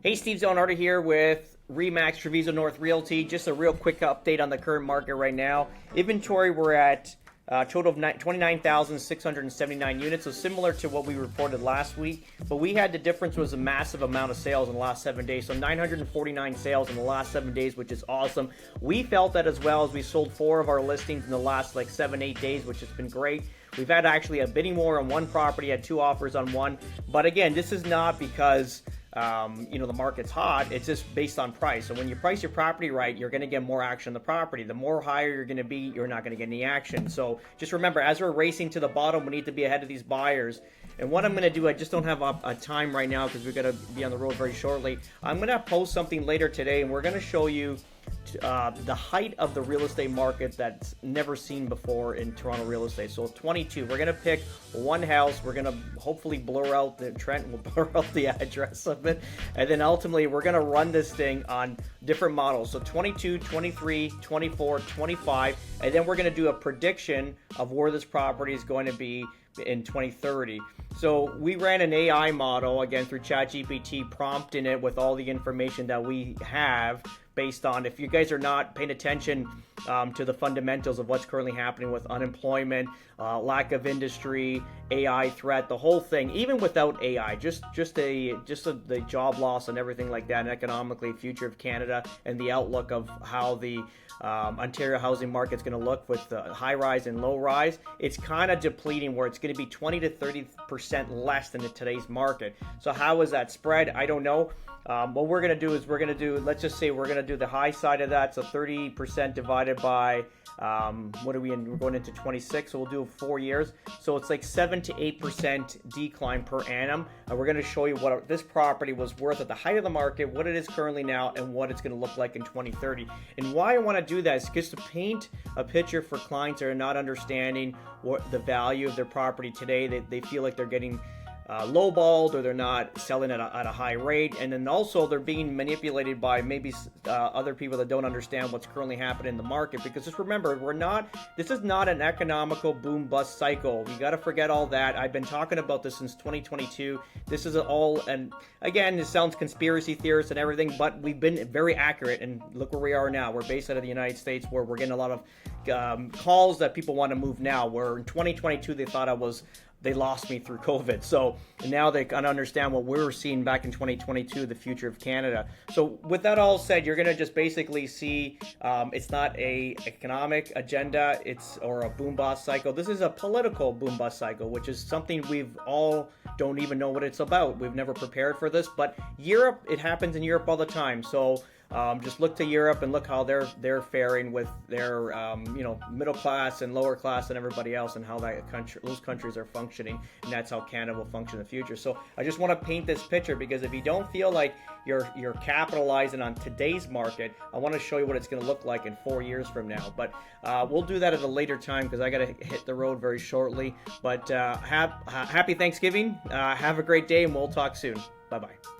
Hey, Steve Zalunardo here with Remax Treviso North Realty. Just a real quick update on the current market right now. Inventory, we're at a total of 29,679 units, so similar to what we reported last week. But we had the difference was a massive amount of sales in the last 7 days. So 949 sales in the last 7 days, which is awesome. We felt that as well as we sold 4 of our listings in the last 7-8 days, which has been great. We've had actually a bidding war on one property, had 2 offers on one. But again, this is not because the market's hot. It's just based on price. So when you price your property right, you're going to get more action on the property. The more higher you're going to be, you're not going to get any action. So just remember, as we're racing to the bottom, we need to be ahead of these buyers. And what I'm going to do, I just don't have a time right now because we're going to be on the road very shortly. I'm going to post something later today, and we're going to show you the height of the real estate market that's never seen before in Toronto real estate. So 22, we're going to pick one house. We're going to hopefully blur out Trent will blur out the address of it. And then ultimately we're going to run this thing on different models. So 22, 23, 24, 25. And then we're going to do a prediction of where this property is going to be in 2030. So we ran an AI model, again, through ChatGPT, prompting it with all the information that we have based on, if you guys are not paying attention to the fundamentals of what's currently happening with unemployment, lack of industry, AI threat, the whole thing, even without AI, just the job loss and everything like that, and economically, future of Canada and the outlook of how the Ontario housing market's going to look with the high rise and low rise, it's kind of depleting where it's going to be 20 to 30% less than in today's market. So how is that spread? I don't know. What we're going to do is let's just say we're going to do the high side of that. So 30% divided by, we're going into 26. So we'll do 4 years. So it's like 7 to 8% decline per annum. And we're going to show you what this property was worth at the height of the market, what it is currently now, and what it's going to look like in 2030. And why I want to do that is just to paint a picture for clients that are not understanding what the value of their property today. They feel like they're getting lowballed, or they're not selling at a high rate, and then also they're being manipulated by maybe other people that don't understand what's currently happening in the market. Because just remember, this is not an economical boom bust cycle. We got to forget all that. I've been talking about this since 2022. This is all, and again, it sounds conspiracy theorist and everything, but we've been very accurate, and look where we are now. We're based out of the United States, where we're getting a lot of calls that people want to move now, where in 2022 they thought they lost me through COVID. So now they kind of understand what we were seeing back in 2022, the future of Canada. So with that all said, you're going to just basically see it's not a economic agenda, or a boom bust cycle. This is a political boom bust cycle, which is something we've all don't even know what it's about. We've never prepared for this, but Europe, it happens in Europe all the time. So just look to Europe and look how they're faring with their middle class and lower class and everybody else, and how those countries are functioning, and that's how Canada will function in the future. So I just want to paint this picture, because if you don't feel like you're capitalizing on today's market, I want to show you what it's going to look like in 4 years from now. But we'll do that at a later time, because I got to hit the road very shortly. But happy Thanksgiving. Have a great day, and we'll talk soon. Bye-bye.